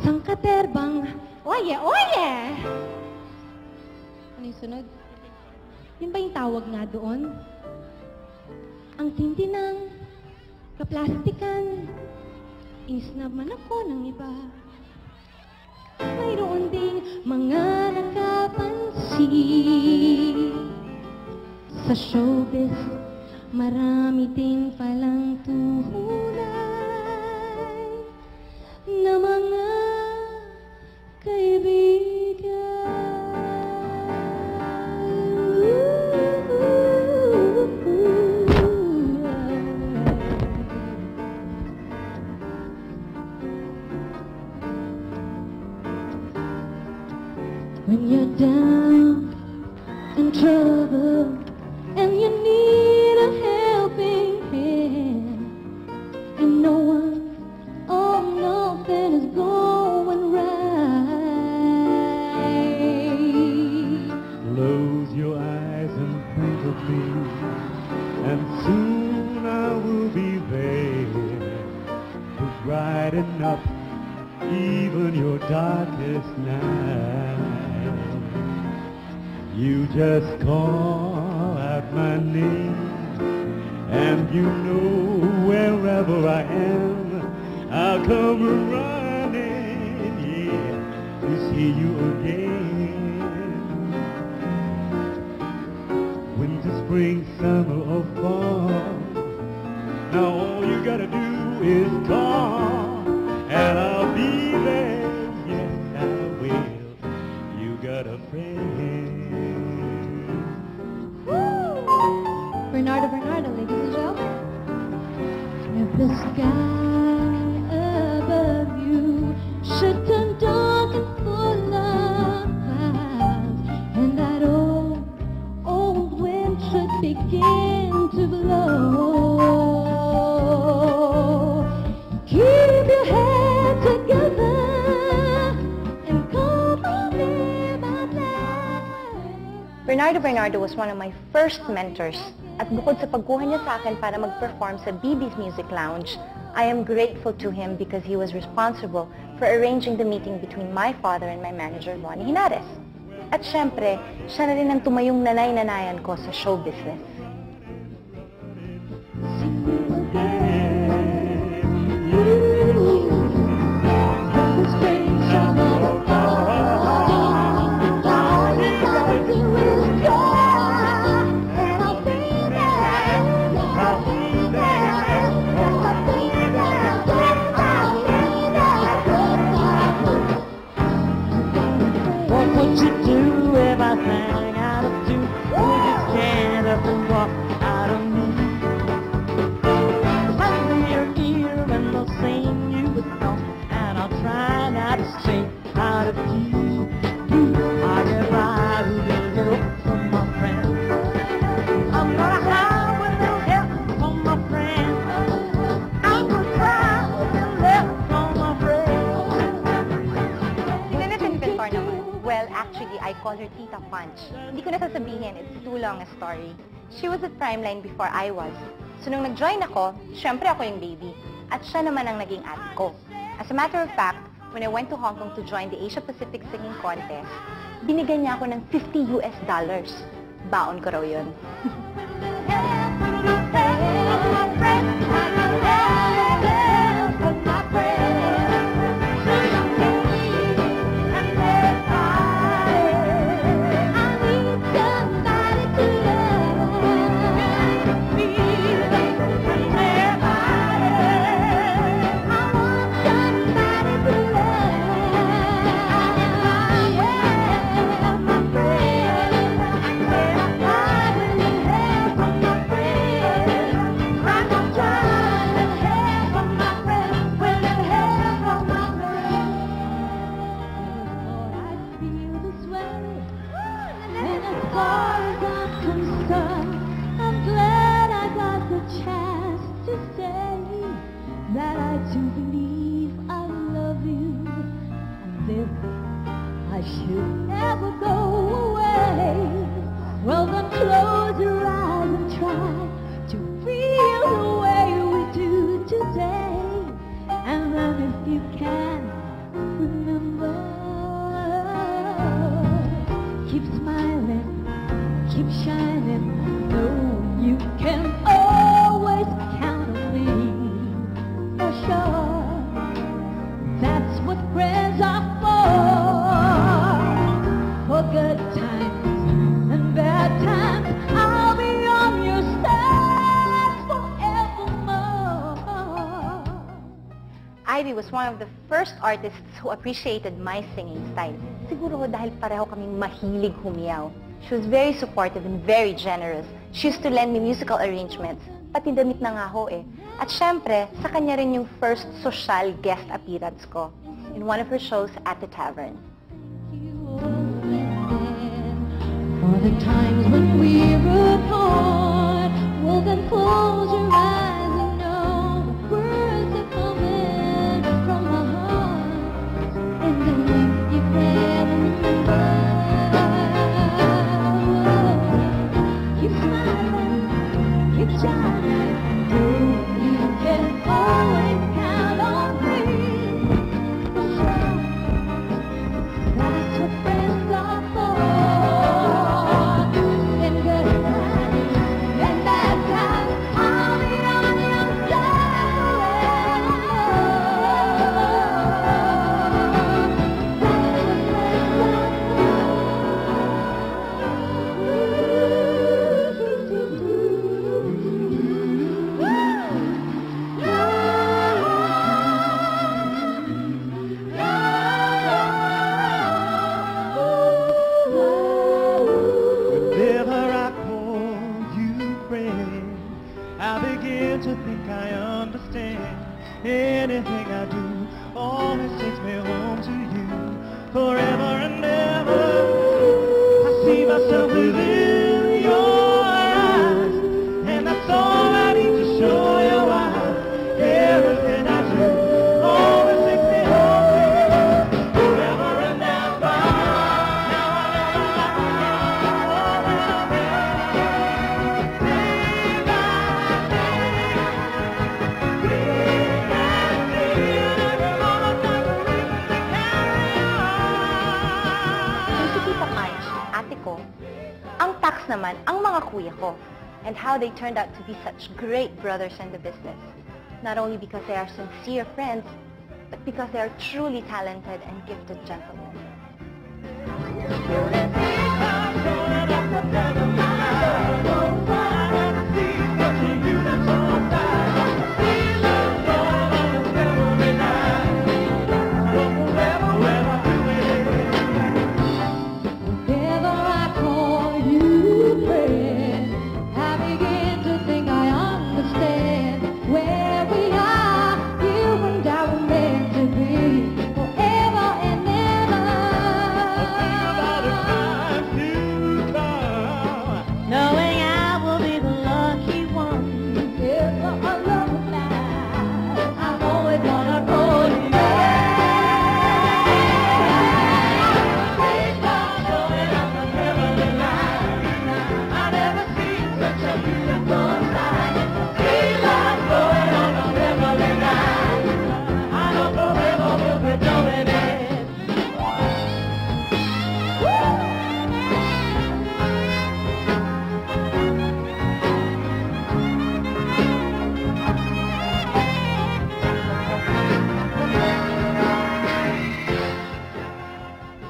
Sangkaterbang, oye, oye! Ano yung sunod? Yun ba yung tawag nga doon? Ang tindi ng kaplastikan, isnab man ako ng iba. Mayroon ding mga nakapansin sa showbiz, marami din palang tunay na mga when you're down in trouble and you need a helping hand, and no one, oh, nothing is going right. Close your eyes and think of me, and soon I will be there to brighten up even your darkest night. You just call out my name, and you know wherever I am, I'll come running, yeah, to see you again. Winter, spring, summer, or fall, now all you gotta do is call, and I'll be there, yes I will. You got a friend. Bernardo, ladies and gentlemen. If the sky above you should turn dark and full of clouds, and that old wind should begin to blow, keep your head together and come on in my life. Bernardo was one of my first mentors. At bukod sa pagkuha niya sa akin para mag-perform sa BB's Music Lounge, I am grateful to him because he was responsible for arranging the meeting between my father and my manager, Ronnie Hinares. At syempre, siya na rin ang tumayong nanay-nanayan ko sa show business. I call her Tita Punch. Hindi ko na sasabihin, it's too long a story. She was at Primeline before I was. So nung nag-join ako, syempre ako yung baby. At siya naman ang naging ate ko. As a matter of fact, when I went to Hong Kong to join the Asia Pacific Singing Contest, binigyan niya ako ng $50. Baon ko raw yun. you can remember. Keep smiling, keep shining. Know you can always count on me. For sure, that's what friends are for good times and bad times. I'll be on your side forevermore. Ivy was one of the first artists who appreciated my singing style. Siguro dahil pareho kaming mahilig humiyaw. She was very supportive and very generous. She used to lend me musical arrangements. Pati damit na nga ho eh. At syempre, sa kanya rin yung first social guest appearance ko in one of her shows at the tavern. For the times when we were apart, well then close your eyes and know the words are coming from my heart, and then you can remember. Keep smiling, keep shining, you can always count on me. For sure, that's what friends are for. In good times and bad times, I'll be on your side Whenever I call you friend, I begin to think I understand. Anything I do always takes me home to you. Forever and ever, I see myself within your eyes, and that's all I need to show you why. Everything I do always takes me home to you. Forever and ever. Now I Yung si Tita Panch, ate ko, ang tax naman, ang mga kuya ko, and how they turned out to be such great brothers in the business. Not only because they are sincere friends, but because they are truly talented and gifted gentlemen. Whenever I call you friend, I begin to think I understand where we are. You and I were meant to be forever and ever. Knowing I will be the lucky one. If a love lasts, I'm always gonna call you.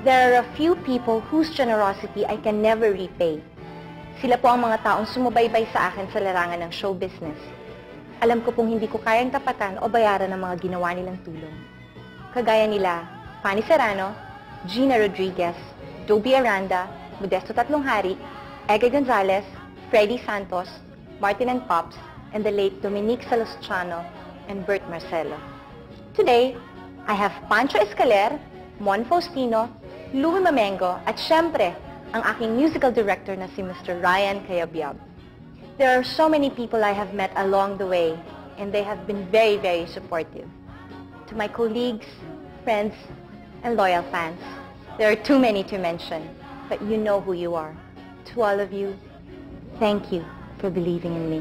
There are a few people whose generosity I can never repay. Sila po ang mga taong sumubaybay sa akin sa larangan ng show business. Alam ko pong hindi ko kayang tapatan o bayaran ang mga ginawa nilang tulong. Kagaya nila, Fanny Serrano, Gina Rodriguez, Dobie Aranda, Modesto Tatlonghari, Ege Gonzalez, Freddy Santos, Martin and Pops, and the late Dominique Salustiano and Bert Marcelo. Today, I have Pancho Escaler, Mon Faustino, Louie Mamengo, at syempre, ang aking musical director na si Mr. Ryan Cayabyab. There are so many people I have met along the way, and they have been very, very supportive. To my colleagues, friends, and loyal fans, there are too many to mention, but you know who you are. To all of you, thank you for believing in me.